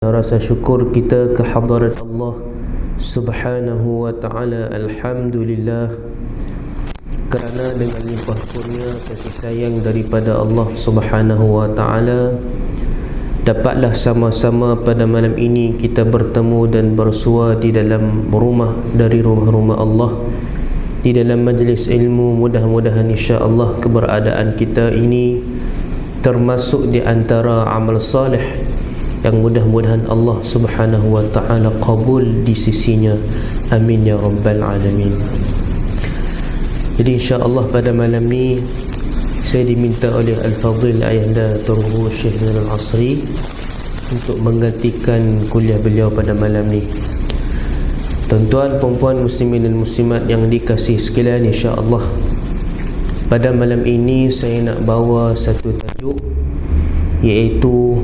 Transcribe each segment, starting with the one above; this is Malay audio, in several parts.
Rasa syukur kita ke hadirat Allah Subhanahu wa ta'ala. Alhamdulillah, kerana dengan limpah kurnia kasih sayang daripada Allah Subhanahu wa ta'ala, dapatlah sama-sama pada malam ini kita bertemu dan bersua di dalam rumah dari rumah-rumah Allah, di dalam majlis ilmu. Mudah-mudahan insya-Allah keberadaan kita ini termasuk di antara amal salih yang mudah-mudahan Allah Subhanahu wa ta'ala qabul di sisinya. Amin ya rabbal alamin. Jadi insya-Allah pada malam ni saya diminta oleh Al-Fadhil Ayahanda Tuanku Syekh Zainal Asri untuk menggantikan kuliah beliau pada malam ni. Tuan-tuan, puan-puan, muslimin dan muslimat yang dikasihi sekalian, insya-Allah pada malam ini saya nak bawa satu tajuk, iaitu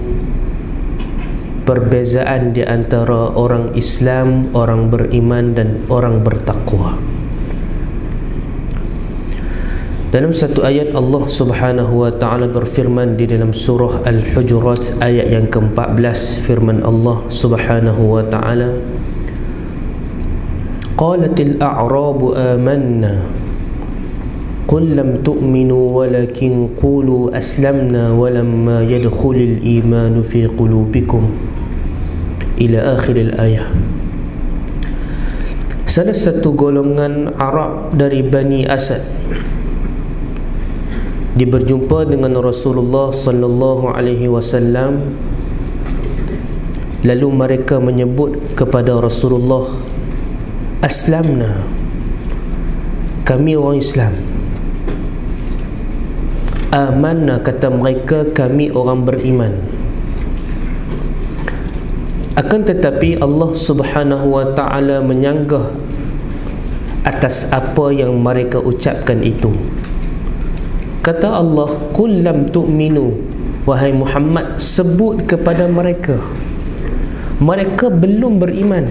perbezaan di antara orang Islam, orang beriman dan orang bertakwa. Dalam satu ayat Allah Subhanahu wa ta'ala berfirman di dalam surah Al-Hujurat ayat yang ke-14, firman Allah Subhanahu wa ta'ala, Qalatil a'rabu amanna Qul lam tu'minu walakin qulu aslamna walamma yadkhulil imanu fi qulubikum, ila akhir al-ayah. Salah satu golongan Arab dari Bani Asad dia berjumpa dengan Rasulullah sallallahu alaihi wasallam, lalu mereka menyebut kepada Rasulullah, aslamna, kami orang Islam. Amanna, kata mereka, kami orang beriman. Akan tetapi Allah Subhanahu wa ta'ala menyanggah atas apa yang mereka ucapkan itu. Kata Allah, Qul lam tu'minu, wahai Muhammad, sebut kepada mereka, mereka belum beriman.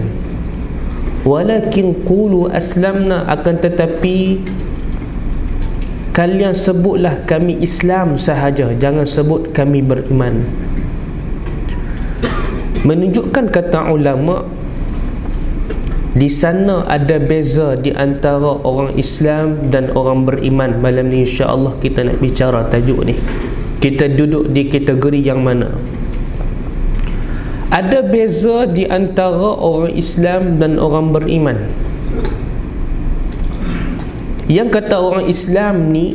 Walakin qulu aslamna, akan tetapi kalian sebutlah kami Islam sahaja, jangan sebut kami beriman. Menunjukkan, kata ulama, di sana ada beza di antara orang Islam dan orang beriman. Malam ni insya-Allah kita nak bicara tajuk ni. Kita duduk di kategori yang mana? Ada beza di antara orang Islam dan orang beriman. Yang kata orang Islam ni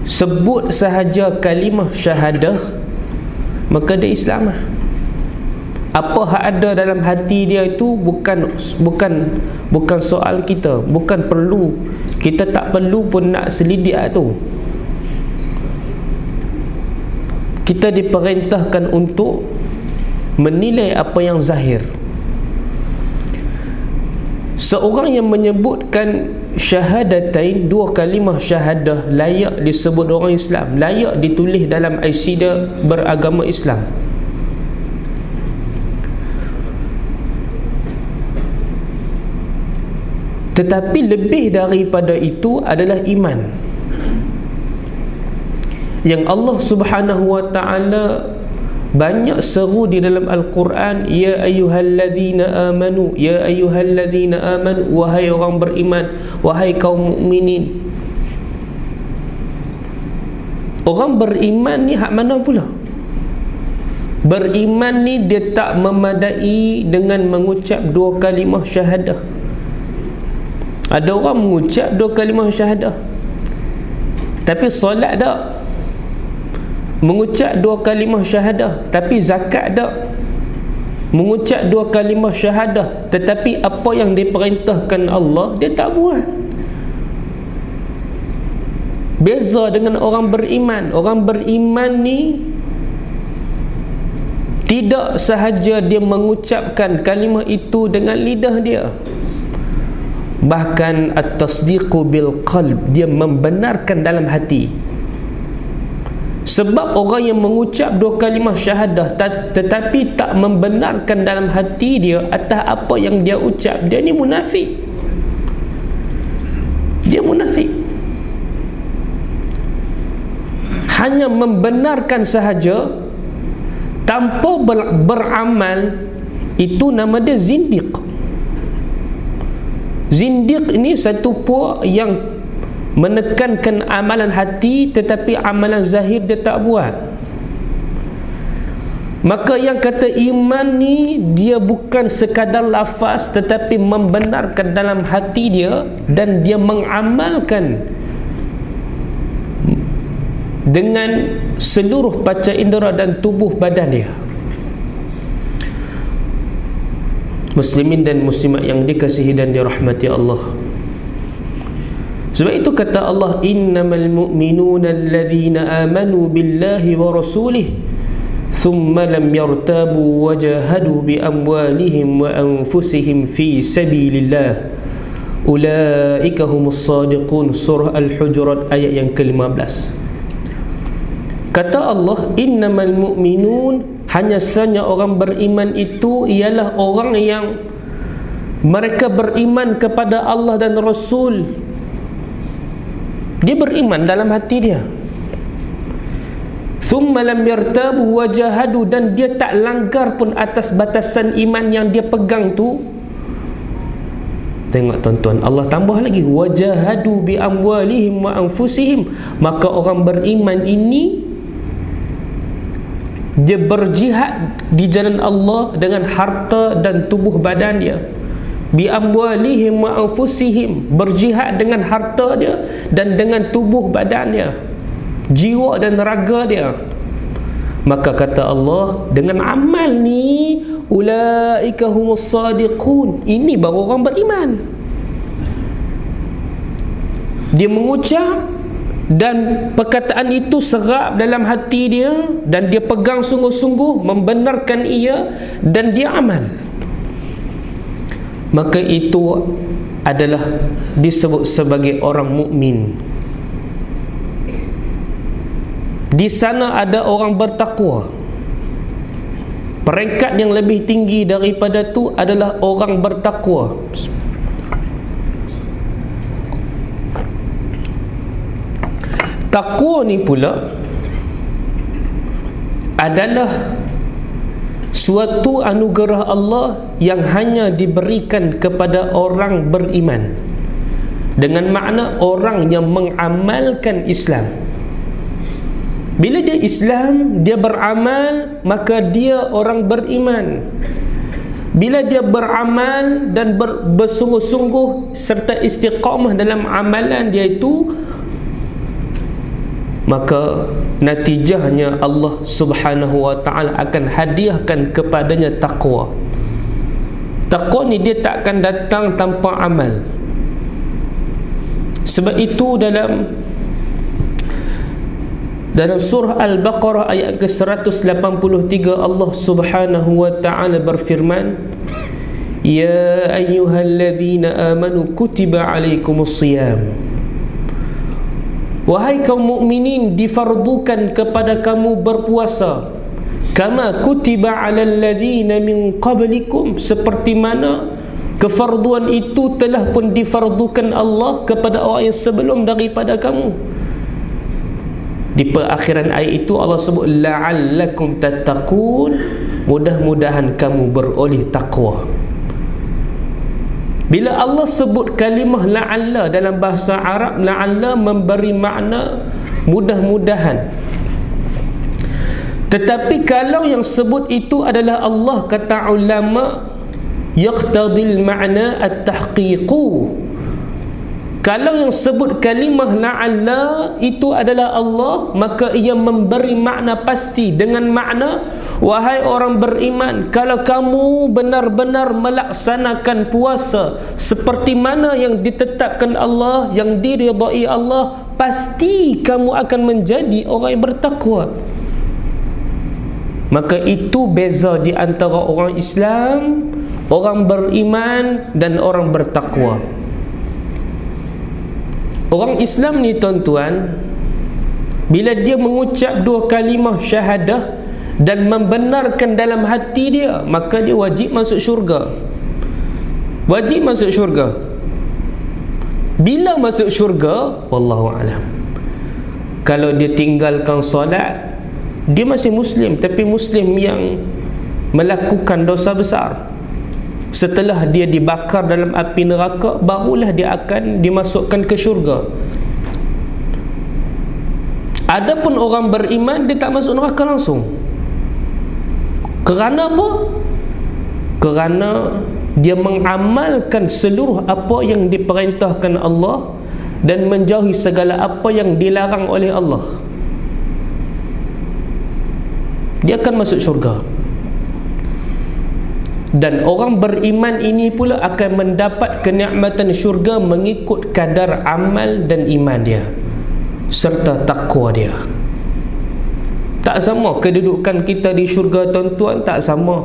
sebut sahaja kalimah syahadah, maka dia Islam lah. Apa hak ada dalam hati dia itu bukan soal kita, bukan perlu, kita tak perlu pun nak selidik tu. Kita diperintahkan untuk menilai apa yang zahir. Seorang yang menyebutkan syahadatain, dua kalimah syahadah, layak disebut orang Islam, layak ditulis dalam IC dia beragama Islam. Tetapi lebih daripada itu adalah iman, yang Allah Subhanahu wa ta'ala banyak seru di dalam Al-Quran, ya ayyuhalladzina amanu, ya ayyuhalladzina amanu, wahai orang beriman, wahai kaum mukminin. Orang beriman ni hak mana pula? Beriman ni dia tak memadai dengan mengucap dua kalimah syahadah. Ada orang mengucap dua kalimah syahadah tapi solat tak, mengucap dua kalimah syahadah tapi zakat tak, mengucap dua kalimah syahadah tetapi apa yang diperintahkan Allah dia tak buat. Beza dengan orang beriman. Orang beriman ni tidak sahaja dia mengucapkan kalimah itu dengan lidah dia, bahkan at-tasdiqu bil qalb, dia membenarkan dalam hati. Sebab orang yang mengucap dua kalimah syahadah tetapi tak membenarkan dalam hati dia atas apa yang dia ucap, dia ni munafik. Dia munafik. Hanya membenarkan sahaja tanpa beramal, itu nama dia zindiq. Zindiq ini satu puak yang menekankan amalan hati tetapi amalan zahir dia tak buat. Maka yang kata iman ni, dia bukan sekadar lafaz tetapi membenarkan dalam hati dia dan dia mengamalkan dengan seluruh panca indera dan tubuh badan dia. Muslimin dan muslimat yang dikasihi dan dirahmati Allah, sebab itu kata Allah, innamal mu'minuna alladhina amanu billahi wa rasulih thumma lam yartabu wa jahadu bi amwalihim wa anfusihim fi sabilillah ulaika humus sadiqun. Surah Al-Hujurat ayat yang ke-15. Kata Allah, innamal mu'minun, hanya sahaja orang beriman itu ialah orang yang mereka beriman kepada Allah dan Rasul. Dia beriman dalam hati dia. Thumma lam yartabu wa jahadu, dan dia tak langgar pun atas batasan iman yang dia pegang tu. Tengok tuan-tuan, Allah tambah lagi, wajahadu bi amwalihim wa anfusihim. Maka orang beriman ini dia berjihad di jalan Allah dengan harta dan tubuh badan dia. Bi amwalihim wa anfusihim, berjihad dengan harta dia dan dengan tubuh badan dia, jiwa dan raga dia. Maka kata Allah, dengan amal ni ulaika humus sadiqun, ini baru orang beriman. Dia mengucap dan perkataan itu serap dalam hati dia dan dia pegang sungguh-sungguh, membenarkan ia dan dia amal. Maka itu adalah disebut sebagai orang mukmin. Di sana ada orang bertakwa. Peringkat yang lebih tinggi daripada tu adalah orang bertakwa. Takwa ni pula adalah suatu anugerah Allah yang hanya diberikan kepada orang beriman, dengan makna orang yang mengamalkan Islam. Bila dia Islam, dia beramal, maka dia orang beriman. Bila dia beramal dan bersungguh-sungguh serta istiqamah dalam amalan dia itu, maka natijahnya Allah Subhanahu wa ta'ala akan hadiahkan kepadanya takwa. Takwa ni dia tak akan datang tanpa amal. Sebab itu dalam surah Al-Baqarah ayat ke-183 Allah Subhanahu wa ta'ala berfirman, ya ayyuhalladzina amanu kutiba alaikumusiyam, wahai kaum mukminin, difardukan kepada kamu berpuasa, kama kutiba alal ladzina min qablikum, seperti mana kefarduan itu telah pun difardukan Allah kepada orang yang sebelum daripada kamu. Di perakhiran ayat itu Allah sebut la'allakum tattaqun, mudah-mudahan kamu beroleh takwa. Bila Allah sebut kalimah la'alla dalam bahasa Arab, la'alla memberi makna mudah-mudahan. Tetapi kalau yang sebut itu adalah Allah, kata ulama, yaqtadil ma'na at-tahqiqu. Kalau yang sebut kalimah la'alla itu adalah Allah, maka ia memberi makna pasti dengan makna, wahai orang beriman, kalau kamu benar-benar melaksanakan puasa seperti mana yang ditetapkan Allah, yang diridai Allah, pasti kamu akan menjadi orang yang bertakwa. Maka itu beza di antara orang Islam, orang beriman dan orang bertakwa. Orang Islam ni tuan-tuan, bila dia mengucap dua kalimah syahadah dan membenarkan dalam hati dia, maka dia wajib masuk syurga. Wajib masuk syurga. Bila masuk syurga? Wallahu a'lam. Kalau dia tinggalkan solat, Dia masih Muslim, tapi Muslim yang melakukan dosa besar. Setelah dia dibakar dalam api neraka, barulah dia akan dimasukkan ke syurga. Adapun orang beriman, dia tak masuk neraka langsung. Kerana apa? Kerana dia mengamalkan seluruh apa yang diperintahkan Allah dan menjauhi segala apa yang dilarang oleh Allah. Dia akan masuk syurga. Dan orang beriman ini pula akan mendapat kenikmatan syurga mengikut kadar amal dan iman dia serta takwa dia. Tak sama kedudukan kita di syurga, tuan-tuan, tak sama.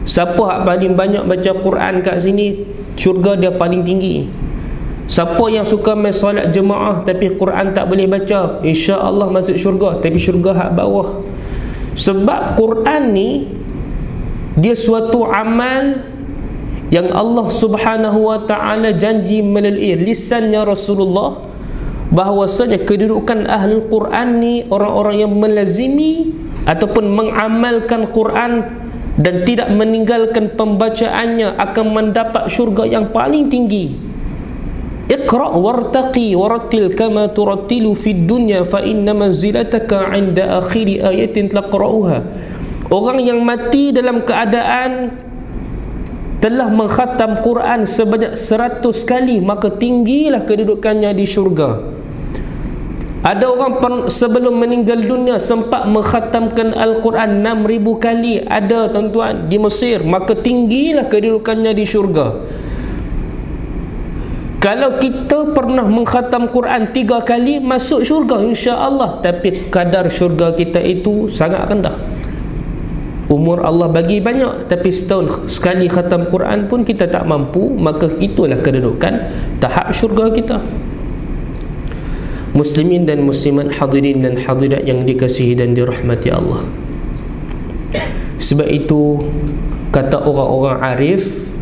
Siapa yang paling banyak baca Quran kat sini, syurga dia paling tinggi. Siapa yang suka main solat jemaah tapi Quran tak boleh baca, insya-Allah masuk syurga, tapi syurga hak bawah. Sebab Quran ni dia suatu amal yang Allah Subhanahu wa ta'ala janji melalui lisannya Rasulullah, bahawasanya kedudukan ahli Quran ni orang-orang yang melazimi ataupun mengamalkan Quran dan tidak meninggalkan pembacaannya akan mendapat syurga yang paling tinggi. Iqra' wartaqi warattil kama turattilu fid dunya fa inna manzilataka 'inda akhiri ayatin taqra'uha. Orang yang mati dalam keadaan telah mengkhatam Quran sebanyak 100 kali, maka tinggilah kedudukannya di syurga. Ada orang sebelum meninggal dunia sempat mengkhatamkan Al-Quran 6,000 kali. Ada, tuan-tuan, di Mesir, maka tinggilah kedudukannya di syurga. Kalau kita pernah mengkhatam Quran 3 kali, masuk syurga insya-Allah, tapi kadar syurga kita itu sangat rendah. Umur Allah bagi banyak, tapi setahun sekali khatam Quran pun kita tak mampu, maka itulah kedudukan tahap syurga kita. Muslimin dan muslimat, hadirin dan hadirat yang dikasihi dan dirahmati Allah. Sebab itu kata orang-orang arif,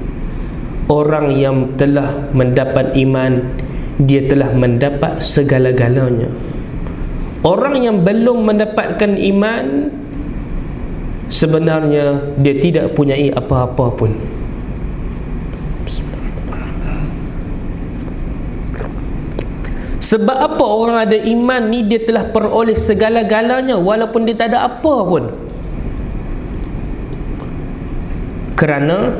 orang yang telah mendapat iman, dia telah mendapat segala-galanya. Orang yang belum mendapatkan iman, sebenarnya dia tidak punyai apa-apa pun. Sebab apa orang ada iman ni dia telah peroleh segala-galanya walaupun dia tak ada apa pun? Kerana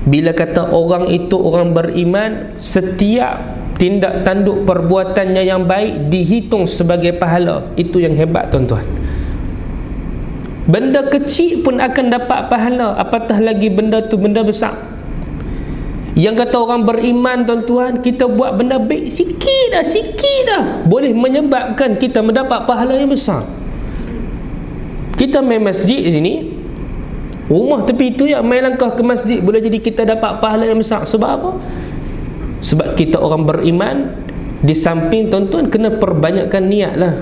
bila kata orang itu orang beriman, setiap tindak tanduk perbuatannya yang baik dihitung sebagai pahala. Itu yang hebat, tuan-tuan. Benda kecil pun akan dapat pahala, apatah lagi benda tu benda besar. Yang kata orang beriman, tuan-tuan, kita buat benda baik sikit dah boleh menyebabkan kita mendapat pahala yang besar. Kita main masjid sini, rumah tepi tu ya, main langkah ke masjid, boleh jadi kita dapat pahala yang besar. Sebab apa? Sebab kita orang beriman. Di samping, tuan-tuan, kena perbanyakkan niat lah.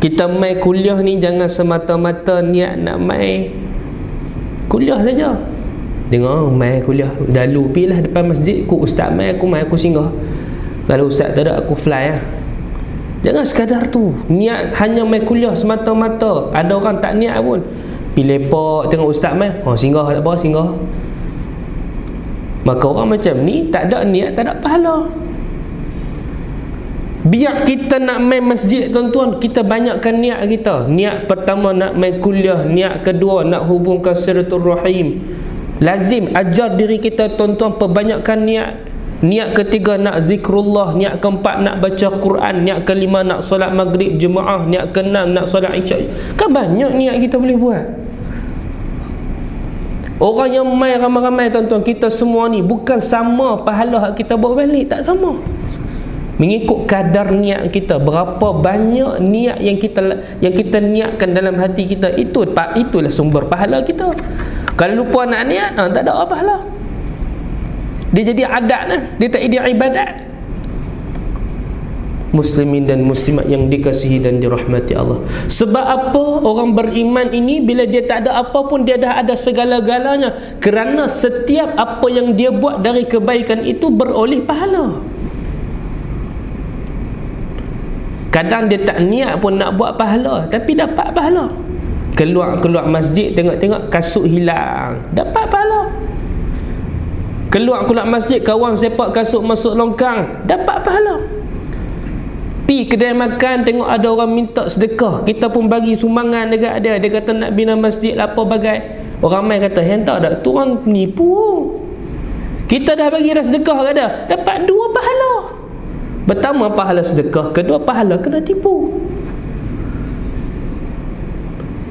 Kita mai kuliah ni jangan semata-mata niat nak mai kuliah saja. Dengar mai kuliah, lalu pilah depan masjid, ku ustaz mai, aku singgah. Kalau ustaz tak ada, aku fly lah. Jangan sekadar tu niat hanya mai kuliah semata-mata. Ada orang tak niat pun, pi lepak tengok ustaz mai, singgah tak apa, singgah. Maka orang macam ni tak ada niat, tak ada pahala. Biar kita nak main masjid, tuan-tuan, kita banyakkan niat kita. Niat pertama nak main kuliah, niat kedua nak hubungkan silaturahim. Lazim ajar diri kita, tuan-tuan, perbanyakkan niat. Niat ketiga nak zikrullah, niat keempat nak baca Quran, niat kelima nak solat maghrib jemaah, niat keenam nak solat isyak. Kan banyak niat kita boleh buat. Orang yang main ramai-ramai, tuan-tuan, kita semua ni bukan sama pahala kita bawa balik, tak sama. Mengikut kadar niat kita, berapa banyak niat yang kita niatkan dalam hati kita, itulah sumber pahala kita. Kalau lupa nak niat, tak ada apa pahala. Dia jadi adat lah, dia tak jadi ibadat. Muslimin dan muslimat yang dikasihi dan dirahmati Allah. Sebab apa orang beriman ini bila dia tak ada apa pun, dia dah ada segala-galanya. Kerana setiap apa yang dia buat dari kebaikan itu beroleh pahala. Kadang dia tak niat pun nak buat pahala, tapi dapat pahala. Keluar masjid, tengok-tengok kasut hilang, dapat pahala. Keluar masjid, kawan sepak kasut masuk longkang, dapat pahala. Pi kedai makan, tengok ada orang minta sedekah, kita pun bagi sumbangan dekat dia. Dia kata nak bina masjid apa bagai. Orang main kata, hentak tak, tu orang penipu. Kita dah bagi dah sedekah kat dia, dapat 2 pahala. Pertama pahala sedekah, kedua pahala kena tipu.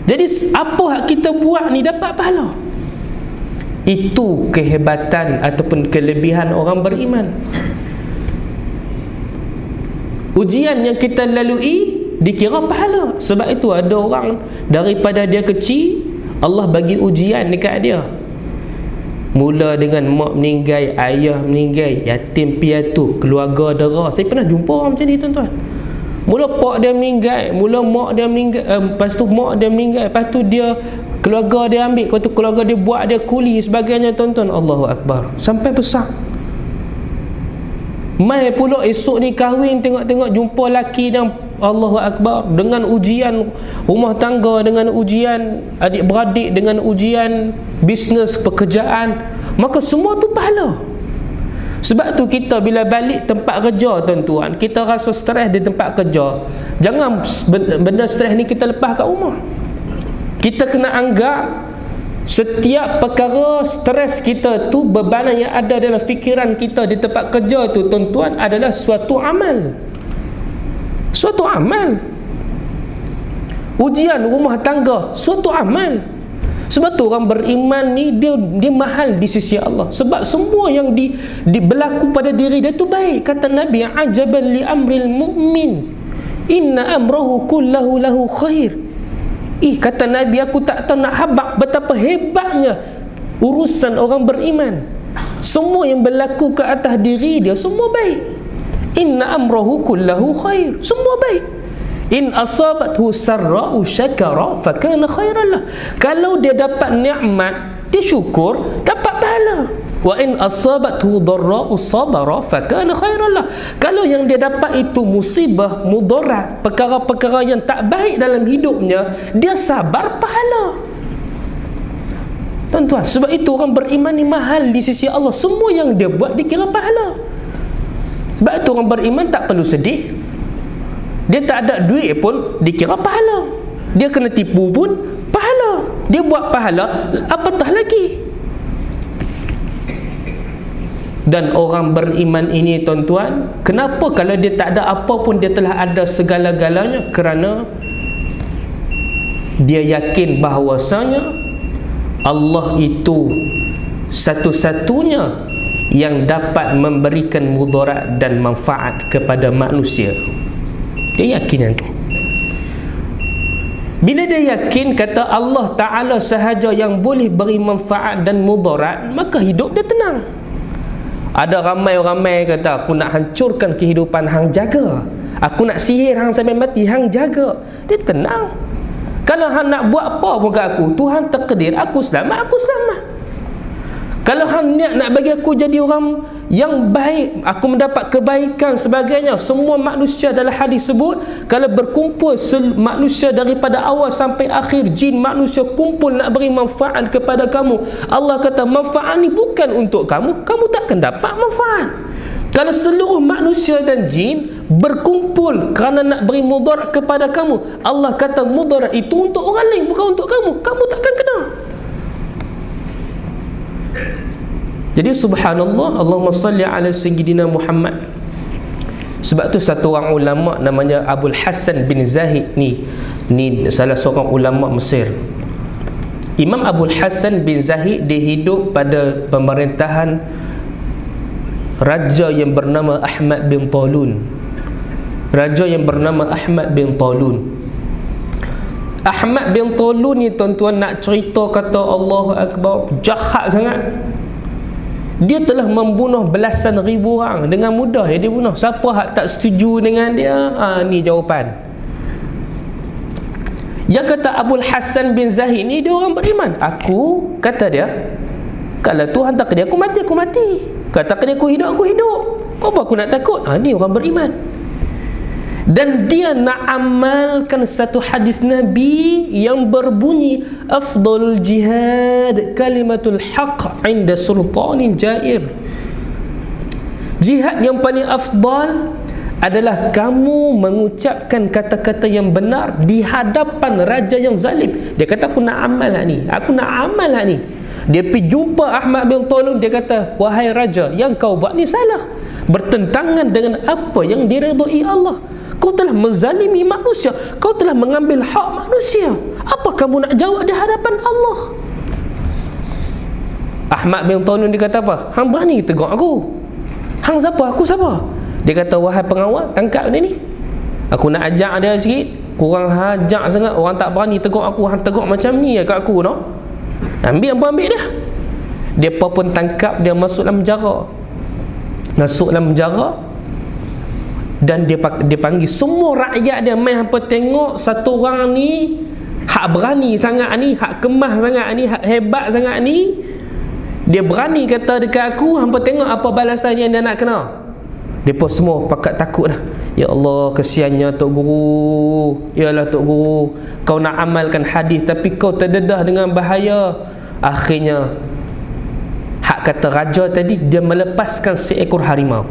Jadi apa hak kita buat ni dapat pahala. Itu kehebatan ataupun kelebihan orang beriman. Ujian yang kita lalui dikira pahala. Sebab itu ada orang daripada dia kecil, Allah bagi ujian dekat dia. Mula dengan mak meninggal, ayah meninggal, yatim piatu, keluarga dera. Saya pernah jumpa orang macam ni, tuan-tuan. Mula pak dia meninggal, mula mak dia meninggal, lepas tu mak dia meninggal, lepas tu dia keluarga dia ambil, lepas tu keluarga dia buat dia kuli sebagainya, tuan-tuan. Allahu Akbar, sampai besar. Mai pula esok ni kahwin, tengok-tengok jumpa laki dan Allahu Akbar, dengan ujian rumah tangga, dengan ujian adik-beradik, dengan ujian bisnes, pekerjaan, maka semua tu pahala. Sebab tu kita bila balik tempat kerja, tuan-tuan, kita rasa stres di tempat kerja, jangan benda stres ni kita lepas kat rumah. Kita kena anggap setiap perkara stres kita tu, bebanan yang ada dalam fikiran kita di tempat kerja tu, tuan-tuan, adalah suatu amal. Suatu amal. Ujian rumah tangga, suatu amal. Sebab tu orang beriman ni dia mahal di sisi Allah. Sebab semua yang berlaku pada diri dia tu baik. Kata Nabi, ajaban li amril mu'min, inna amrahu kullahu lahu khair. Kata Nabi, aku tak tahu nak habaq betapa hebatnya urusan orang beriman. Semua yang berlaku ke atas diri dia semua baik. Inna amrahu kullahu khair, semua baik. In asabathu sarra'u syakara fakana khairan lah. Kalau dia dapat nikmat, dia syukur, dapat pahala. Wa in asabathu dharra'u sabara fakana khairan lah. Kalau yang dia dapat itu musibah, mudarat, perkara-perkara yang tak baik dalam hidupnya, dia sabar, pahala. Tuan-tuan, sebab itu orang beriman ni mahal di sisi Allah. Semua yang dia buat dikira pahala. Sebab itu orang beriman tak perlu sedih. Dia tak ada duit pun dikira pahala. Dia kena tipu pun pahala. Dia buat pahala, apatah lagi. Dan orang beriman ini, tuan-tuan, kenapa kalau dia tak ada apa pun dia telah ada segala-galanya? Kerana dia yakin bahawasanya Allah itu satu-satunya yang dapat memberikan mudarat dan manfaat kepada manusia. Dia yakin yang tu. Bila dia yakin kata Allah Ta'ala sahaja yang boleh beri manfaat dan mudarat, maka hidup dia tenang. Ada ramai-ramai kata, aku nak hancurkan kehidupan hang jaga, aku nak sihir hang sampai mati, hang jaga. Dia tenang. Kalau hang nak buat apa pun kat aku, Tuhan takdir aku selamat, aku selamat. Kalau hang niat nak bagi aku jadi orang yang baik, aku mendapat kebaikan sebagainya. Semua manusia dalam hadis sebut, kalau berkumpul manusia daripada awal sampai akhir, jin manusia kumpul nak beri manfaat kepada kamu, Allah kata manfaat ni bukan untuk kamu, kamu takkan dapat manfaat. Kalau seluruh manusia dan jin berkumpul kerana nak beri mudarat kepada kamu, Allah kata mudarat itu untuk orang lain, bukan untuk kamu, kamu takkan kena. Jadi subhanallah, Allahumma salli ala sayyidina Muhammad. Sebab tu satu orang ulama namanya Abul Hasan bin Zahid ni salah seorang ulama Mesir. Imam Abul Hasan bin Zahid dia hidup pada pemerintahan raja yang bernama Ahmad bin Talun. Raja yang bernama Ahmad bin Talun. Ahmad bin Talun ni, tuan-tuan, nak cerita kata Allahu Akbar, jahat sangat. Dia telah membunuh belasan ribu orang dengan mudah. Dia bunuh. Siapa hak tak setuju dengan dia? Ni jawapan. Yang kata Abul Hasan bin Zahid ni, dia orang beriman. Aku, kata dia, kalau Tuhan takdir aku mati, aku mati. Kalau takdir aku hidup, aku hidup. Apa aku nak takut? Ni orang beriman. Dan dia nak amalkan satu hadis Nabi yang berbunyi, afdalul jihad kalimatul haq inda sultanin jair. Jihad yang paling afdal adalah kamu mengucapkan kata-kata yang benar di hadapan raja yang zalim. Dia kata, aku nak amal lah ni, aku nak amal lah ni. Dia pergi jumpa Ahmad bin Talun, dia kata, wahai raja, yang kau buat ni salah, bertentangan dengan apa yang diredai Allah. Kau telah menzalimi manusia, kau telah mengambil hak manusia. Apa kamu nak jawab di hadapan Allah? Ahmad bin Talun dia kata apa? Hang berani tegur aku? Hang siapa? Aku siapa? Dia kata, wahai pengawal, tangkap dia ni. Aku nak ajak dia sikit. Kurang hajak sangat, orang tak berani tegur aku. Hang tegur macam ni kat aku, no? Ambil dia. Dia pun tangkap dia, masuk dalam penjara. Masuk dalam penjara. Dan dia panggil semua rakyat dia, mai hampa tengok satu orang ni hak berani sangat ni, hak kemah sangat ni, hak hebat sangat ni. Dia berani kata dekat aku, hampa tengok apa balasan yang dia nak kena. Depa semua pakat takut dah. Ya Allah, kesiannya Tok Guru. Yalah Tok Guru, kau nak amalkan hadis tapi kau terdedah dengan bahaya. Akhirnya hak kata raja tadi, dia melepaskan seekor harimau.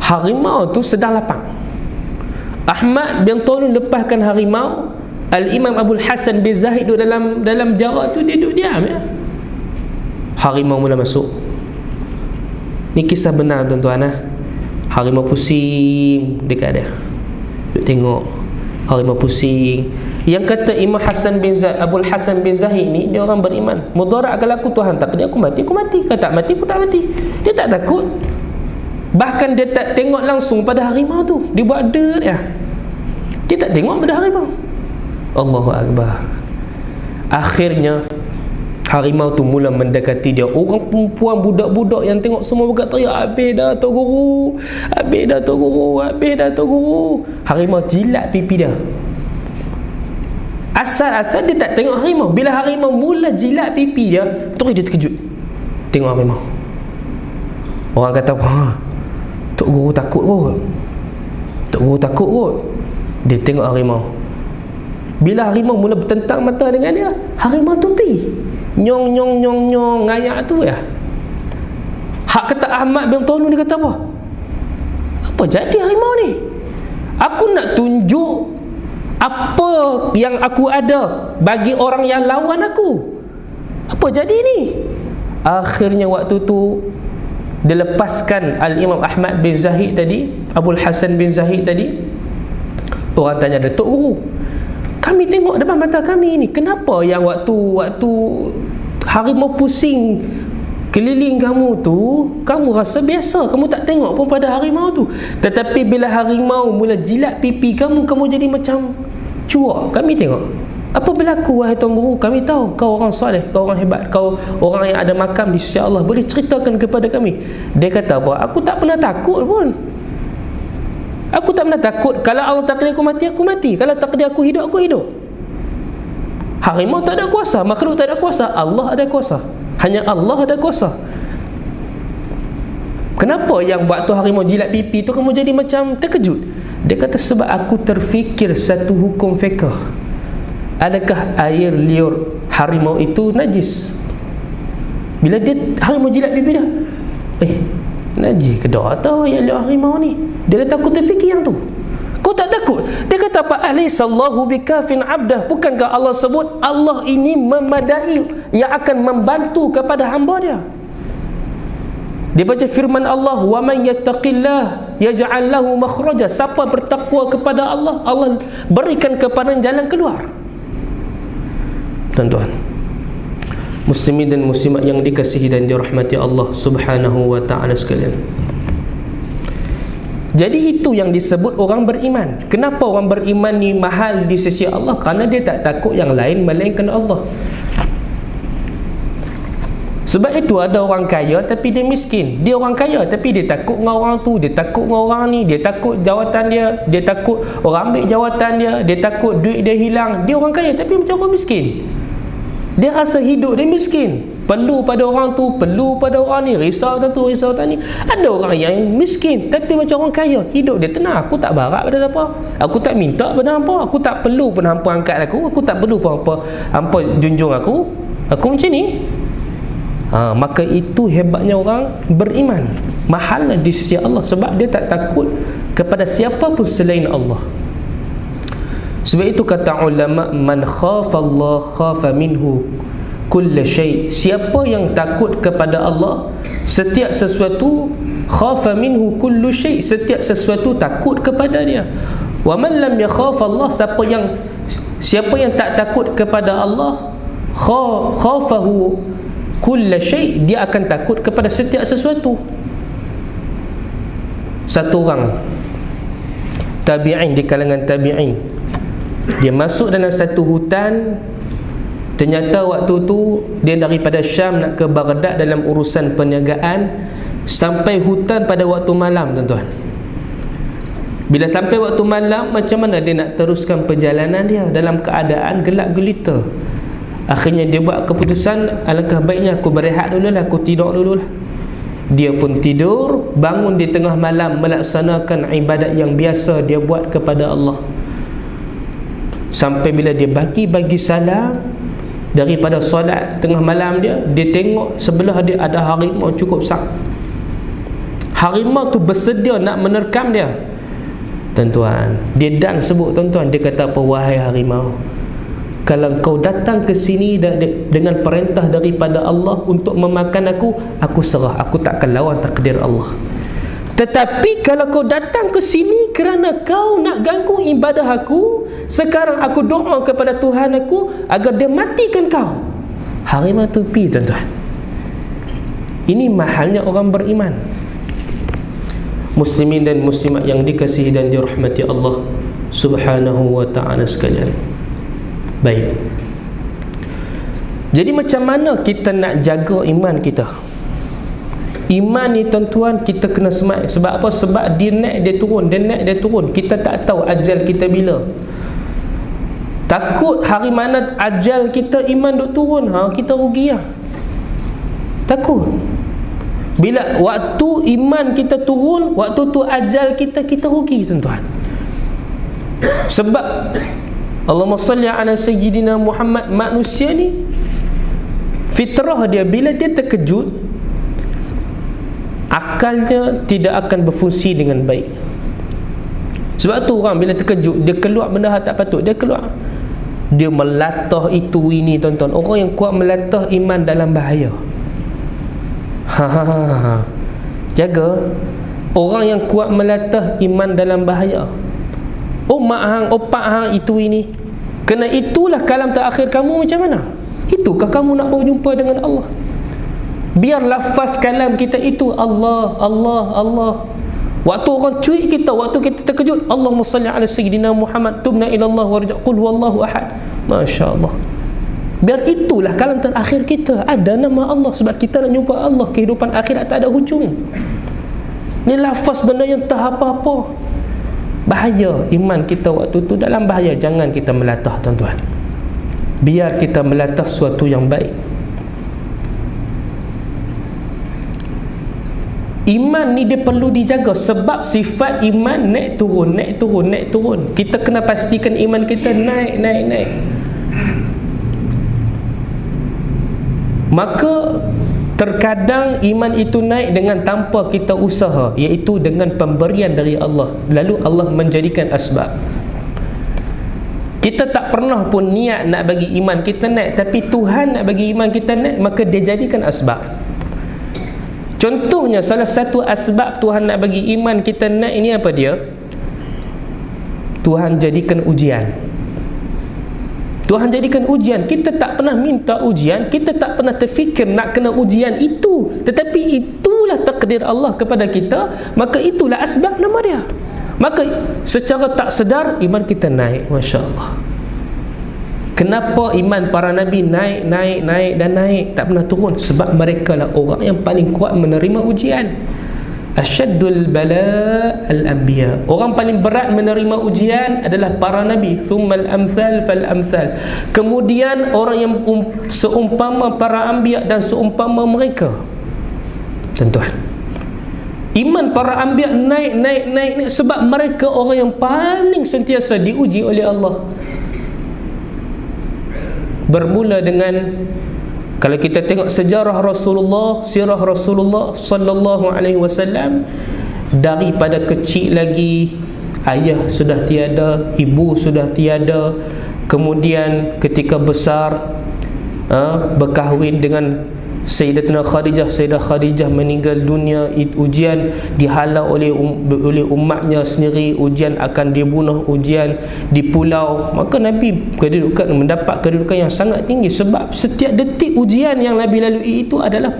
Harimau tu sedang lapang. Ahmad bin Talun lepaskan harimau. Al-Imam Abul Hasan bin Zahid duduk dalam jara tu, dia duduk diam ya. Harimau mula masuk. Ni kisah benar tuan-tuan. Harimau pusing dekat dia, duduk tengok. Harimau pusing. Yang kata Imam Abul Hasan bin Zahid ni, dia orang beriman. Mudarat kalau aku Tuhan takdir aku mati, aku mati. Kalau tak mati, aku tak mati. Dia tak takut. Bahkan dia tak tengok langsung pada harimau tu. Dia buat dia tak tengok pada harimau. Allahu Akbar. Akhirnya harimau tu mula mendekati dia. Orang perempuan, budak-budak yang tengok semua berkat teriak, habis dah Tok Guru, habis dah Tok Guru, habis dah Tok Guru. Harimau jilat pipi dia. Asal dia tak tengok harimau. Bila harimau mula jilat pipi dia, terus dia terkejut tengok harimau. Orang kata apa? Tok Guru takut kot. Tok Guru takut kot. Dia tengok harimau. Bila harimau mula bertentang mata dengan dia, harimau tu pi nyong nyong nyong nyong ngayak tu ya. Hak kata Ahmad bin Talun, dia kata apa? Apa jadi harimau ni? Aku nak tunjuk apa yang aku ada bagi orang yang lawan aku. Apa jadi ni? Akhirnya waktu tu dia lepaskan Al-Imam Ahmad bin Zahid tadi, Abul Hasan bin Zahid tadi. Orang tanya dia, Tok Guru, kami tengok depan mata kami ni, kenapa yang waktu harimau pusing keliling kamu tu, kamu rasa biasa, kamu tak tengok pun pada harimau tu. Tetapi bila harimau mula jilat pipi kamu, kamu jadi macam cuak. Kami tengok. Apa berlaku wahai Tuan Guru? Kami tahu kau orang soleh, kau orang hebat, kau orang yang ada makam di sisi Allah. Boleh ceritakan kepada kami. Dia kata apa? Aku tak pernah takut pun. Aku tak pernah takut. Kalau Allah takdir aku mati, aku mati. Kalau takdir aku hidup, aku hidup. Harimau tak ada kuasa, makhluk tak ada kuasa, Allah ada kuasa. Hanya Allah ada kuasa. Kenapa yang waktu harimau jilat pipi tu kamu jadi macam terkejut? Dia kata sebab aku terfikir satu hukum fiqh. Adakah air liur harimau itu najis? Bila dia harimau jilat pipi dia, najis ke dah tahu yang liur harimau ni? Dia kata aku terfikir yang tu. Kau tak takut? Dia kata apa? Alaihissallahu bikafin abdah. Bukankah Allah sebut Allah ini memadai yang akan membantu kepada hamba dia? Dia baca firman Allah, wa man yattaqillah yaj'al lahu makhraja. Siapa bertakwa kepada Allah, Allah berikan kepada jalan keluar. Tuan-tuan muslimin dan muslimat yang dikasihi dan dirahmati Allah Subhanahu wa taala sekalian. Jadi itu yang disebut orang beriman. Kenapa orang beriman ni mahal di sisi Allah? Kerana dia tak takut yang lain melainkan Allah. Sebab itu ada orang kaya tapi dia miskin. Dia orang kaya tapi dia takut dengan orang tu, dia takut dengan orang ni, dia takut jawatan dia takut orang ambil jawatan dia takut duit dia hilang. Dia orang kaya tapi macam orang miskin. Dia rasa hidup dia miskin. perlu pada orang tu, perlu pada orang ni, risau tak tu, risau tak ni. Ada orang yang miskin tapi macam orang kaya, hidup dia tenang. Aku tak barak pada siapa, aku tak minta pada hampa, aku tak perlu pun hampa angkat aku tak perlu pun hampa junjung aku macam ni. Maka itu hebatnya orang beriman, mahalnya di sisi Allah, sebab dia tak takut kepada siapa pun selain Allah. Sebab itu kata ulama, man khafa Allah khafa minhu kulla syai'. Siapa yang takut kepada Allah, setiap sesuatu, khafa minhu kullu syai', setiap sesuatu takut kepada dia. Wa man lam yakhaf Allah, siapa yang tak takut kepada Allah, khafahu kulla syai', dia akan takut kepada setiap sesuatu. Satu orang tabi'in, di kalangan tabi'in, dia masuk dalam satu hutan. Ternyata waktu tu dia daripada Syam nak ke Baghdad dalam urusan perniagaan. Sampai hutan pada waktu malam, tuan-tuan. Bila sampai waktu malam, macam mana dia nak teruskan perjalanan dia dalam keadaan gelap gelita? Akhirnya dia buat keputusan, alangkah baiknya aku berehat dululah, aku tidur dululah. Dia pun tidur, bangun di tengah malam melaksanakan ibadat yang biasa dia buat kepada Allah. Sampai bila dia bagi salam daripada solat tengah malam dia tengok sebelah dia ada harimau cukup besar. Harimau tu bersedia nak menerkam dia. Tuan-tuan, dia dan sebut, tuan-tuan, dia kata apa? Wahai harimau, kalau kau datang ke sini dengan perintah daripada Allah untuk memakan aku serah, aku takkan lawan takdir Allah. Tetapi kalau kau datang ke sini kerana kau nak ganggu ibadah aku, sekarang aku doa kepada Tuhan aku agar dia matikan kau. Harimau tu pergi, tuan-tuan. Ini mahalnya orang beriman. Muslimin dan muslimat yang dikasihi dan dirahmati Allah Subhanahu wa ta'ala sekalian. Baik. Jadi macam mana kita nak jaga iman kita? Iman ni, tuan-tuan, kita kena semak. Sebab apa? Sebab dia naik dia turun, dia naik dia turun. Kita tak tahu ajal kita bila. Takut hari mana ajal kita iman duk turun, kita rugi lah. Takut. Bila waktu iman kita turun, waktu tu ajal kita rugi, tuan-tuan. Sebab Allahumma salli ala sayyidina Muhammad, manusia ni fitrah dia, bila dia terkejut, akalnya tidak akan berfungsi dengan baik. Sebab tu orang bila terkejut, dia keluar benda tak patut, dia keluar, dia melatah itu ini, tuan-tuan. Orang yang kuat melatah iman dalam bahaya. Jaga. Orang yang kuat melatah iman dalam bahaya. Oh mak hang, opak hang, itu ini. Kerana itulah kalam terakhir kamu macam mana? Itukah kamu nak berjumpa dengan Allah? Biar lafaz kalam kita itu Allah, Allah, Allah. Waktu orang cuik kita, waktu kita terkejut, Allahumma salli ala sayyidina Muhammad, tubna ilallah warja' qul huwallahu ahad. Masya Allah. Biar itulah kalam terakhir kita, ada nama Allah. Sebab kita nak jumpa Allah, kehidupan akhirat tak ada hujung. Ni lafaz benda yang tak apa-apa. Bahaya iman kita waktu tu, dalam bahaya. Jangan kita melatah, tuan-tuan. Biar kita melatah sesuatu yang baik. Iman ni dia perlu dijaga. Sebab sifat iman naik turun, naik turun, naik turun. Kita kena pastikan iman kita naik, naik, naik. Maka terkadang iman itu naik dengan tanpa kita usaha, iaitu dengan pemberian dari Allah. Lalu Allah menjadikan asbab. Kita tak pernah pun niat nak bagi iman kita naik, tapi Tuhan nak bagi iman kita naik, maka dia jadikan asbab. Contohnya, salah satu asbab Tuhan nak bagi iman kita naik ini apa dia? Tuhan jadikan ujian. Tuhan jadikan ujian. Kita tak pernah minta ujian, kita tak pernah terfikir nak kena ujian itu, tetapi itulah takdir Allah kepada kita, maka itulah asbab nama dia. Maka secara tak sedar iman kita naik. Masya Allah. Kenapa iman para Nabi naik, naik, naik dan naik, tak pernah turun? Sebab mereka lah orang yang paling kuat menerima ujian. Asyaddul bala al-anbiya. Orang paling berat menerima ujian adalah para nabi. Thummal amthal fal amthal. Kemudian orang yang seumpama para anbiya dan seumpama mereka. Tuan-tuan, iman para anbiya naik sebab mereka orang yang paling sentiasa diuji oleh Allah. Bermula dengan, kalau kita tengok sejarah Rasulullah, sirah Rasulullah sallallahu alaihi wasallam, daripada kecil lagi ayah sudah tiada, ibu sudah tiada, kemudian ketika besar berkahwin dengan Sayyidatina Khadijah, Sayyidah Khadijah meninggal dunia, ujian dihalau oleh umatnya sendiri, ujian akan dibunuh, ujian di pulau. Maka Nabi mendapat kedudukan yang sangat tinggi sebab setiap detik ujian yang Nabi lalui itu adalah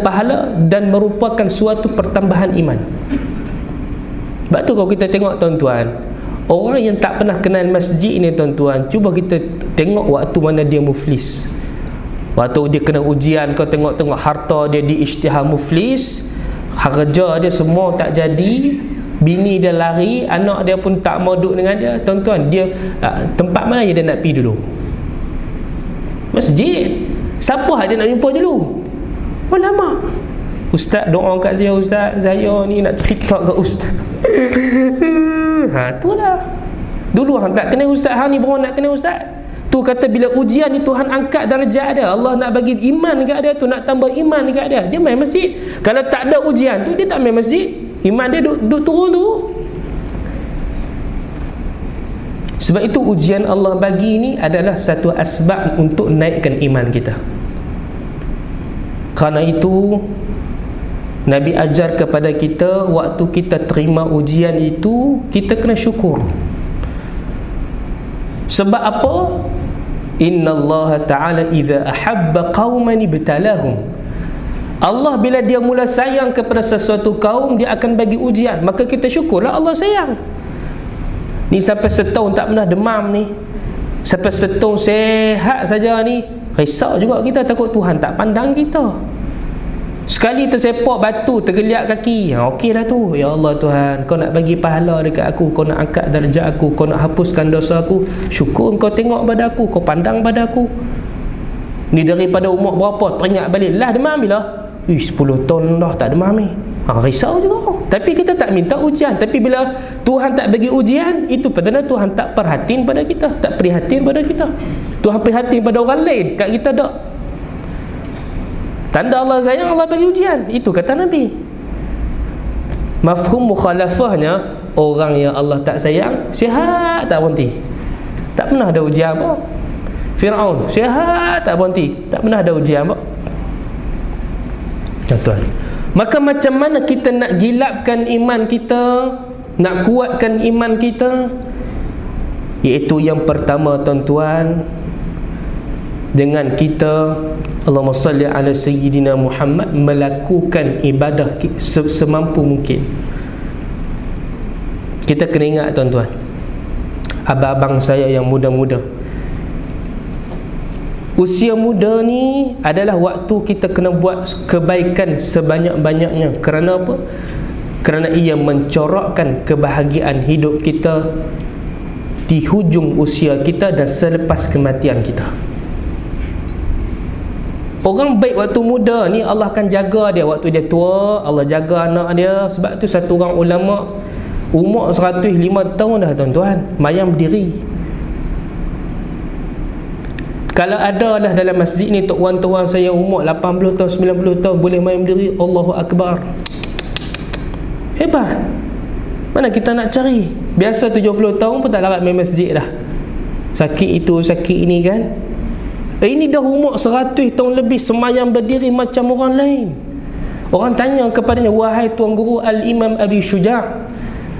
pahala dan merupakan suatu pertambahan iman. Sebab tu kalau kita tengok tuan-tuan, orang yang tak pernah kenal masjid ni tuan-tuan, cuba kita tengok waktu mana dia muflis. Waktu dia kena ujian, kau tengok-tengok harta dia diisytihar muflis, kerja dia semua tak jadi, bini dia lari, anak dia pun tak mau duduk dengan dia. Tuan-tuan, dia tempat mana dia nak pergi dulu? Masjid. Siapa dia nak jumpa dulu? Ulama. Ustaz doa kat saya, ustaz saya ni nak cerita kat ustaz. Itulah. Dulu hang tak kenal ustaz, hang ni baru nak kenal ustaz. Tu kata bila ujian ni Tuhan angkat darjat dia, Allah nak bagi iman dekat dia tu, nak tambah iman dekat dia, dia main masjid. Kalau tak ada ujian tu, dia tak main masjid, iman dia duk turun tu. Sebab itu ujian Allah bagi ni adalah satu asbab untuk naikkan iman kita. Kerana itu Nabi ajar kepada kita, waktu kita terima ujian itu, kita kena syukur. Sebab apa? Inna Allah Ta'ala idza ahabba qauman ibtalahum. Allah bila dia mula sayang kepada sesuatu kaum, dia akan bagi ujian. Maka kita syukurlah Allah sayang. Ni sampai setahun tak pernah demam ni, sampai setahun sehat saja ni, risau juga kita, takut Tuhan tak pandang kita. Sekali tersepak batu, tergeliat kaki, okey dah tu. Ya Allah Tuhan, kau nak bagi pahala dekat aku, kau nak angkat darjat aku, kau nak hapuskan dosa aku. Syukur kau tengok pada aku, kau pandang pada aku. Ni daripada umur berapa teringat balik, lah demam bila? 10 tahun dah tak demam ni. Risau juga. Tapi kita tak minta ujian. Tapi bila Tuhan tak bagi ujian, itu petanda Tuhan tak perhatiin pada kita, tak prihatin pada kita. Tuhan prihatin pada orang lain, kat kita tak. Tanda Allah sayang, Allah bagi ujian. Itu kata Nabi. Mafhum mukhalafahnya, orang yang Allah tak sayang, sihat tak berhenti, tak pernah ada ujian apa. Fir'aun sihat tak berhenti, tak pernah ada ujian apa. Tuan-tuan, maka macam mana kita nak gilapkan iman kita, nak kuatkan iman kita? Iaitu yang pertama tuan-tuan, dengan kita, Allahumma salli ala Sayyidina Muhammad, melakukan ibadah semampu mungkin. Kita kena ingat tuan-tuan, abang-abang saya yang muda-muda, usia muda ni adalah waktu kita kena buat kebaikan sebanyak-banyaknya. Kerana apa? Kerana ia mencorakkan kebahagiaan hidup kita di hujung usia kita dan selepas kematian kita. Orang baik waktu muda ni Allah akan jaga dia. Waktu dia tua, Allah jaga anak dia. Sebab tu satu orang ulama umur 105 tahun dah tuan-tuan, mayang berdiri. Kalau ada lah dalam masjid ni tuan-tuan saya umur 80 tahun, 90 tahun boleh mayang berdiri, Allahu Akbar, hebat. Mana kita nak cari? Biasa 70 tahun pun tak larat main masjid dah. Sakit itu, sakit ini kan. Ini dah umur 100 tahun lebih semayang berdiri macam orang lain. Orang tanya kepadanya, wahai Tuan Guru Al-Imam Abi Syuja',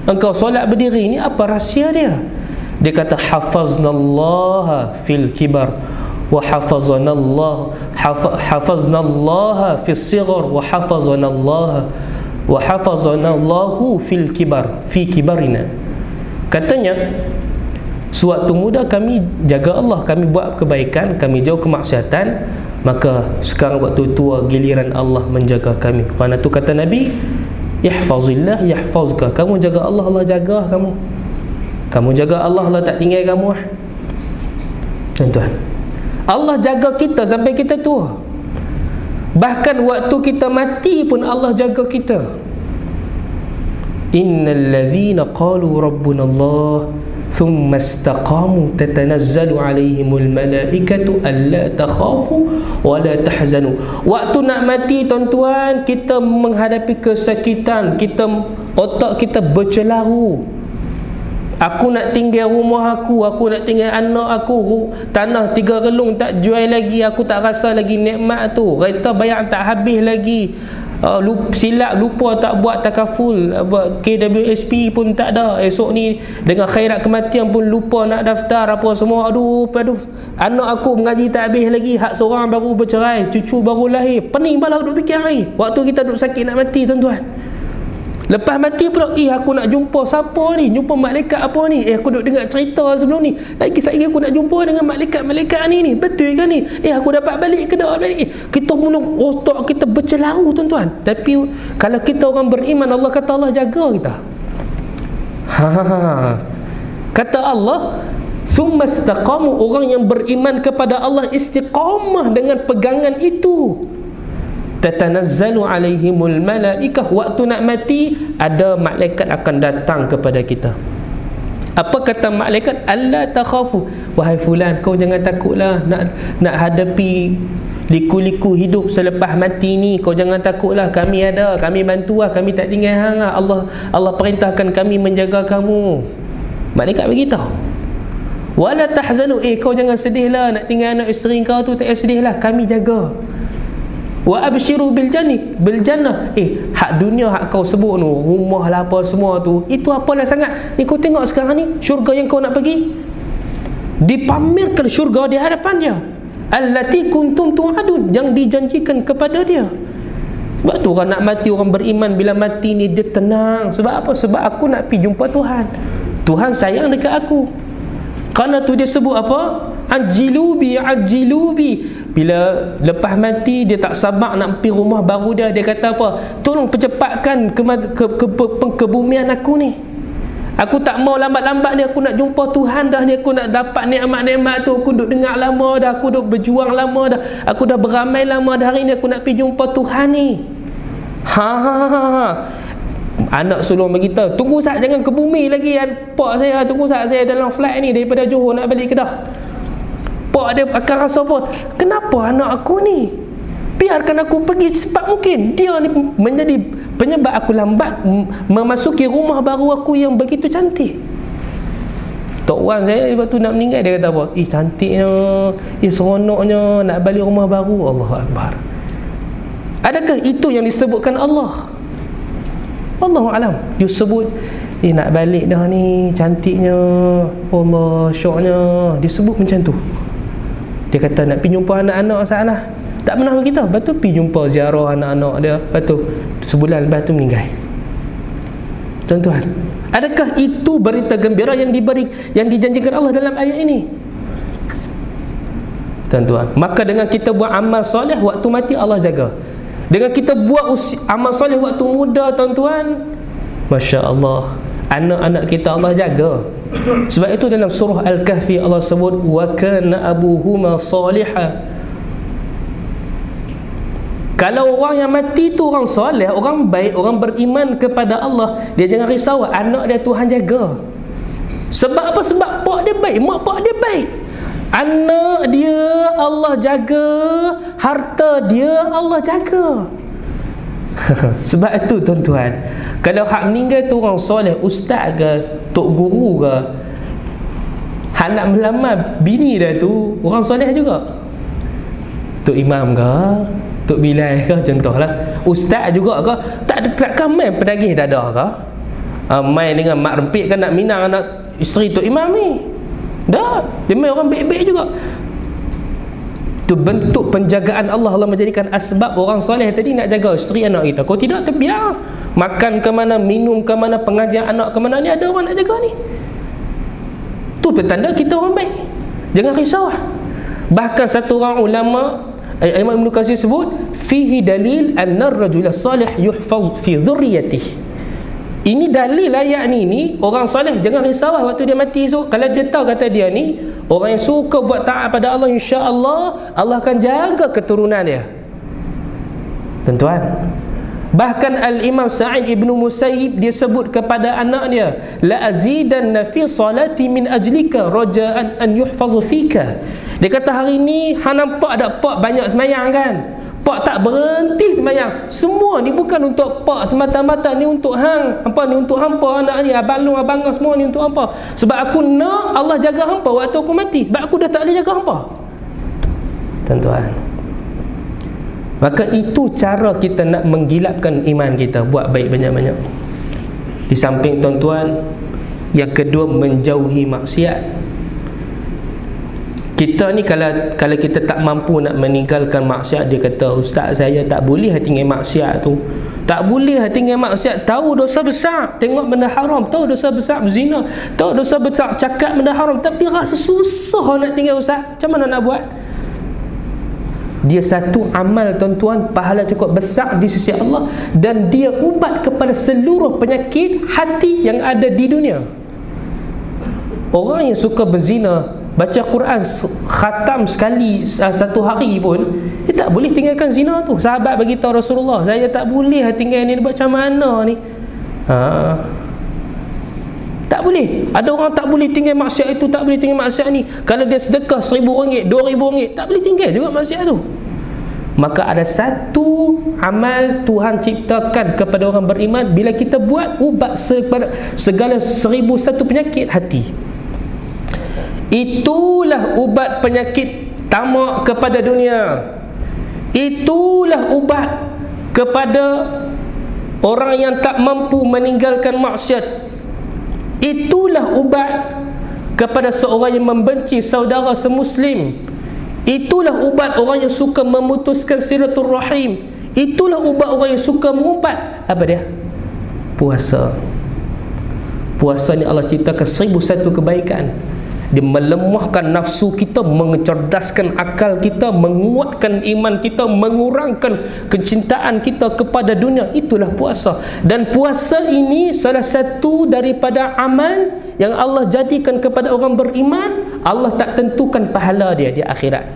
engkau solat berdiri ni apa rahsia dia? Dia kata, hafaznallaha fil kibar wa hafaznallaha fis sighar wa hafazanallahu fil kibar, fi kibarina. Katanya, sewaktu muda kami jaga Allah, kami buat kebaikan, kami jauh kemaksiatan, maka sekarang waktu tua giliran Allah menjaga kami. Kerana tu kata Nabi, Ihfazillah yahfazka. Kamu jaga Allah, Allah jaga kamu. Kamu jaga Allah, Allah tak tinggal kamu. Tuan-tuan, Allah jaga kita sampai kita tua. Bahkan waktu kita mati pun Allah jaga kita. Innal ladzina qalu rabbuna Allah thumma istaqamu tatanazzalu alaihimul malaikatu alla takhafu wa la tahzanu. Waktu nak mati, tuan-tuan, kita menghadapi kesakitan, otak kita bercelaru. Aku nak tinggal rumah aku nak tinggal anak aku, tanah 3 relung tak jual lagi, aku tak rasa lagi nikmat tu, kereta bayar tak habis lagi, silap lupa tak buat takaful, buat KWSP pun tak ada, esok ni dengan khairat kematian pun lupa nak daftar apa semua. Aduh, anak aku mengaji tak habis lagi, hak seorang baru bercerai, cucu baru lahir, pening bala duk fikir hari waktu kita duk sakit nak mati, tuan-tuan. Lepas mati pula, aku nak jumpa siapa ni, jumpa malaikat apa ni, aku duk dengar cerita sebelum ni, lagi aku nak jumpa dengan malaikat-malaikat ni, betul ke ni, aku dapat balik ke tak balik. Kita mula otak kita bercelaru, tuan-tuan. Tapi kalau kita orang beriman, Allah kata Allah jaga kita. Kata Allah, summa istaqamu, orang yang beriman kepada Allah istiqamah dengan pegangan itu. Tatanazzalu alaihimul malaikah, waktu nak mati ada malaikat akan datang kepada kita. Apa kata malaikat? Alla takhafu, wahai fulan, kau jangan takutlah nak hadapi liku-liku hidup selepas mati ni. Kau jangan takutlah, kami ada, kami bantulah, kami tak tinggal hang. Allah perintahkan kami menjaga kamu. Malaikat beritahu. Wala tahzanu, kau jangan sedihlah nak tinggal anak isteri kau tu, tak payah sedihlah, kami jaga. Wa abshiru bil jannah. Hak dunia hak kau sebut tu, rumah lah apa semua tu, itu apalah sangat. Ni kau tengok sekarang ni, syurga yang kau nak pergi, dipamerkan syurga di hadapan dia. Allati kuntum tu'adun, yang dijanjikan kepada dia. Sebab tu orang nak mati, orang beriman bila mati ni dia tenang. Sebab apa? Sebab aku nak pergi jumpa Tuhan. Tuhan sayang dekat aku. Kerana tu dia sebut apa? Ajilubi. Bila lepas mati dia tak sabar nak pergi rumah baru dia. Dia kata apa? Tolong percepatkan kebumian aku ni. Aku tak mau lambat-lambat ni, aku nak jumpa Tuhan dah ni, aku nak dapat nikmat-nikmat tu. Aku duk dengar lama dah, aku duk berjuang lama dah, aku dah beramai lama dah, hari ni aku nak pergi jumpa Tuhan ni. Anak sulung beritahu, tunggu sat, jangan ke bumi lagi. Pak saya, tunggu sat, saya dalam flight ni daripada Johor nak balik Kedah. Pak dia akan rasa apa? Kenapa anak aku ni? Biarkan aku pergi secepat mungkin. Dia ni menjadi penyebab aku lambat memasuki rumah baru aku yang begitu cantik. Tok Wan saya waktu nak meninggal, dia kata apa? Cantiknya, seronoknya nak balik rumah baru. Allahu Akbar. Adakah itu yang disebutkan Allah? Wallahu alam. Dia sebut nak balik dah ni, cantiknya, Allah, syoknya. Dia sebut macam tu. Dia kata nak pergi jumpa anak-anak sana. Tak pernah beritahu. Lepas tu pergi jumpa ziarah anak-anak dia. Lepas tu sebulan lepas tu meninggal. Tuan-tuan, adakah itu berita gembira yang dijanjikan Allah dalam ayat ini? Tuan-tuan, maka dengan kita buat amal soleh waktu mati, Allah jaga. Dengan kita buat amal soleh waktu muda, tuan-tuan, Masya Allah, anak-anak kita Allah jaga. Sebab itu dalam surah Al-Kahfi Allah sebut wa kana abuhuma salihah. Kalau orang yang mati tu orang soleh, orang baik, orang beriman kepada Allah, dia jangan risau, anak dia Tuhan jaga. Sebab apa? Sebab pak dia baik, mak pak dia baik, anak dia Allah jaga, harta dia Allah jaga. Sebab itu tuan-tuan, kalau hak meninggal tu orang soleh, ustaz ke, tok guru ke, hak nak melamar bini dia tu orang soleh juga, tok imam ke, tok bilal ke, contohlah, ustaz juga ke, takkan main penagih dadah ke, main dengan mak rempit kan nak minang anak isteri tok imam ni. Dah, dia main orang baik-baik juga. Itu bentuk penjagaan Allah. Allah menjadikan asbab orang soleh tadi nak jaga isteri anak kita. Kalau tidak, terbiar makan ke mana, minum ke mana, pengajian anak ke mana, ni ada orang nak jaga ni. Itu petanda kita orang baik. Jangan risau. Bahkan satu orang ulama Imam Ibn Katsir sebut fihi dalil anna ar-rajul salih yuhfaz fi dhurriyyatihi. Ini dalil ayat ni orang soleh jangan risau waktu dia mati esok. Kalau dia tahu kata dia ni orang yang suka buat taat pada Allah, insya-Allah Allah akan jaga keturunan dia. Tuan-tuan, bahkan Al-Imam Sa'id Ibn Musayyib dia sebut kepada anak dia, la azidanna fi salati min ajlika raja'an an yuhfazu fika. Dia kata hari ni hang nampak tak pak banyak sembahyang kan? Pak tak berhenti sembahyang. Semua ni bukan untuk pak semata-mata, ni untuk hang. Apa ni untuk hampa anak ni, abang long abang semua ni untuk apa? Sebab aku nak Allah jaga hampa waktu aku mati. Sebab aku dah tak boleh jaga hampa. Tuan-tuan, maka itu cara kita nak menggilapkan iman kita, buat baik banyak-banyak. Di samping tuan-tuan, yang kedua menjauhi maksiat. Kita ni kalau kita tak mampu nak meninggalkan maksiat, dia kata, ustaz saya tak boleh tinggal maksiat tu. Tak boleh tinggal maksiat, tahu dosa besar, tengok benda haram, tahu dosa besar berzina, tahu dosa besar cakap benda haram, tapi rasa susah nak tinggal ustaz. Macam mana nak buat? Dia satu amal tuan-tuan, pahala cukup besar di sisi Allah, dan dia ubat kepada seluruh penyakit hati yang ada di dunia. Orang yang suka berzina, baca Quran khatam sekali satu hari pun, dia tak boleh tinggalkan zina tu. Sahabat bagi tahu Rasulullah, saya tak boleh tinggal ni. Buat macam mana ni? Tak boleh. Ada orang tak boleh tinggal maksiat itu, tak boleh tinggal maksiat ni. Kalau dia sedekah RM1,000, RM2,000, tak boleh tinggal juga maksiat tu. Maka ada satu amal Tuhan ciptakan kepada orang beriman, bila kita buat, ubat segala 1001 penyakit hati. Itulah ubat penyakit tamak kepada dunia. Itulah ubat kepada orang yang tak mampu meninggalkan maksiat. Itulah ubat kepada seorang yang membenci saudara semuslim. Itulah ubat orang yang suka memutuskan silaturrahim. Itulah ubat orang yang suka mengumpat. Apa dia? Puasa. Puasa ni Allah ciptakan 1001 kebaikan. Dia melemahkan nafsu kita, mencerdaskan akal kita, menguatkan iman kita, mengurangkan kecintaan kita kepada dunia. Itulah puasa. Dan puasa ini salah satu daripada amal yang Allah jadikan kepada orang beriman. Allah tak tentukan pahala dia di akhirat.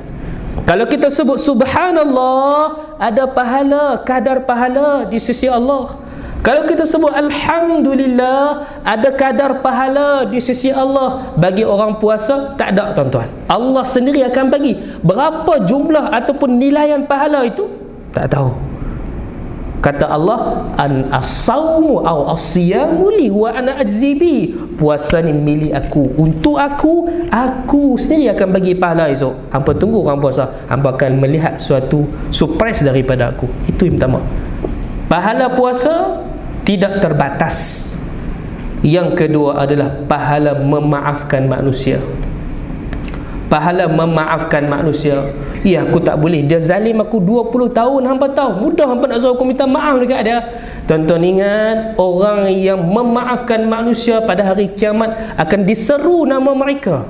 Kalau kita sebut subhanallah, ada pahala, kadar pahala di sisi Allah. Kalau kita sebut alhamdulillah, ada kadar pahala di sisi Allah. Bagi orang puasa, tak ada tuan-tuan. Allah sendiri akan bagi. Berapa jumlah ataupun nilaian pahala itu, tak tahu. Kata Allah, an as-sawmu aw as-siyamu li wa ana ajzi bihi. Puasa ni milik aku, untuk aku, aku sendiri akan bagi pahala esok. Hampa tunggu orang puasa, hampa akan melihat suatu surprise daripada aku. Itu yang pertama. Pahala puasa tidak terbatas. Yang kedua adalah pahala memaafkan manusia. Pahala memaafkan manusia. Ya, aku tak boleh, dia zalim aku 20 tahun, hampa tahu, mudah hampa nak suruh aku minta maaf dekat dia. Tuan-tuan ingat, orang yang memaafkan manusia pada hari kiamat akan diseru nama mereka.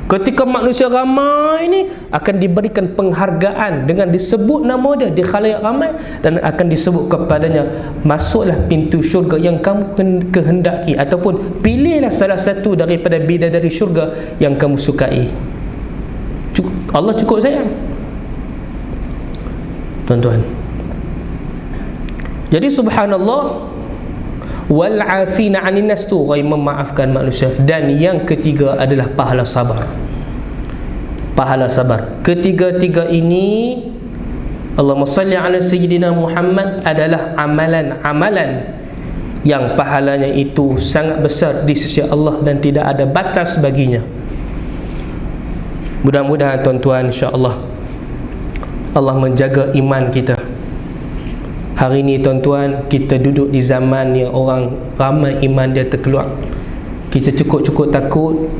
Ketika manusia ramai ni akan diberikan penghargaan dengan disebut nama dia di khalayak ramai, dan akan disebut kepadanya, masuklah pintu syurga yang kamu kehendaki, ataupun pilihlah salah satu daripada bidadari syurga yang kamu sukai. Allah cukup sayang, tuan-tuan. Jadi subhanallah, wal afina 'anil nas tu orang memaafkan manusia. Dan yang ketiga adalah pahala sabar. Pahala sabar. Ketiga-tiga ini, Allahumma salli ala sayyidina Muhammad, adalah amalan-amalan yang pahalanya itu sangat besar di sisi Allah dan tidak ada batas baginya. Mudah-mudahan tuan-tuan, insya-Allah Allah menjaga iman kita. Hari ini tuan-tuan, kita duduk di zaman yang orang ramai iman dia terkeluar. Kita cukup-cukup takut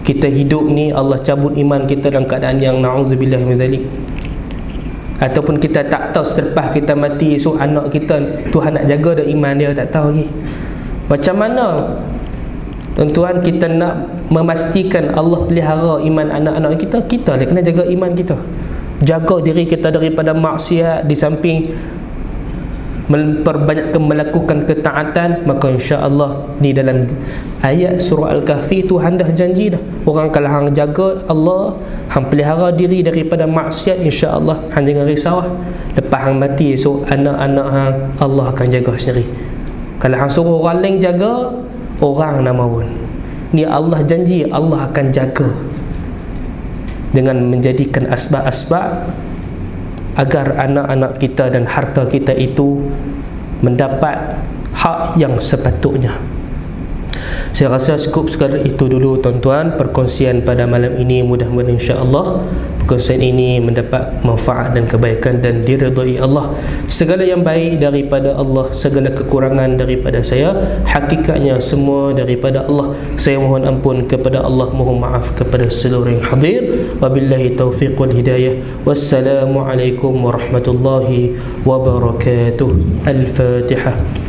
kita hidup ni Allah cabut iman kita dalam keadaan yang na'udzubillah min zalik. Ataupun kita tak tahu selepas kita mati, esok anak kita Tuhan nak jaga dah iman dia, tak tahu lagi. Macam mana tuan-tuan kita nak memastikan Allah pelihara iman anak-anak kita? Kita lah kena jaga iman kita. jaga diri kita daripada maksiat, di samping memperbanyakkan melakukan ketaatan, maka insya-Allah di dalam ayat surah Al-Kahfi Tuhan dah janji dah, orang kalau hang jaga Allah, hang pelihara diri daripada maksiat, insya-Allah hang jangan risau, lepas hang mati esok anak-anak hang Allah akan jaga sendiri. Kalau hang suruh orang lain jaga, orang nama pun ni Allah janji Allah akan jaga dengan menjadikan asbab-asbab agar anak-anak kita dan harta kita itu mendapat hak yang sepatutnya. Saya rasa cukup sekadar itu dulu tuan-tuan perkongsian pada malam ini. Mudah-mudahan insya-Allah perkongsian ini mendapat manfaat dan kebaikan dan diridai Allah. Segala yang baik daripada Allah, segala kekurangan daripada saya, hakikatnya semua daripada Allah. Saya mohon ampun kepada Allah, mohon maaf kepada seluruh yang hadir. Wabillahi taufiq wal hidayah. Wassalamualaikum warahmatullahi wabarakatuh. Al-Fatihah.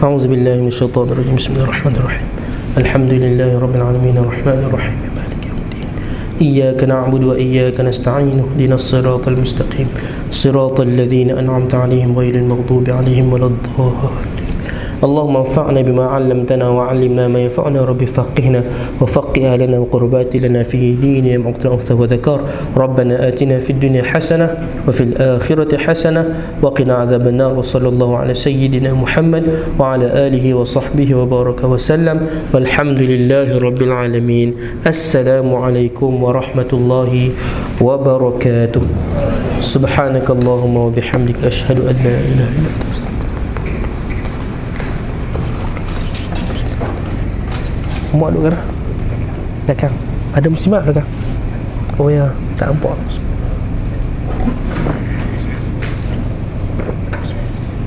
أعوذ بالله من الشيطان الرجيم. بسم الله الرحمن الرحيم. الحمد لله رب العالمين الرحمن الرحيم مالك يوم الدين. إياك نعبد وإياك نستعين اهدنا الصراط المستقيم صراط الذين أنعمت عليهم غير المغضوب عليهم ولا الضالين. اللهم انفعنا بما علمتنا وعلمنا ما ينفعنا رب فقهنا وفقه أهلنا وقربات لنا في ديننا مقتل أنثى وذكر. ربنا آتنا في الدنيا حسنة وفي الآخرة حسنة وقنا عذاب النار. وصلى الله على سيدنا محمد وعلى آله وصحبه وبارك وسلم والحمد لله رب العالمين. السلام عليكم ورحمة الله وبركاته. سبحانك اللهم وبحمدك أشهد أن لا إله إلا أنت. Muat dulu kan? Dah kan? Ada muslimat dah kan? Oh ya, tak nampak.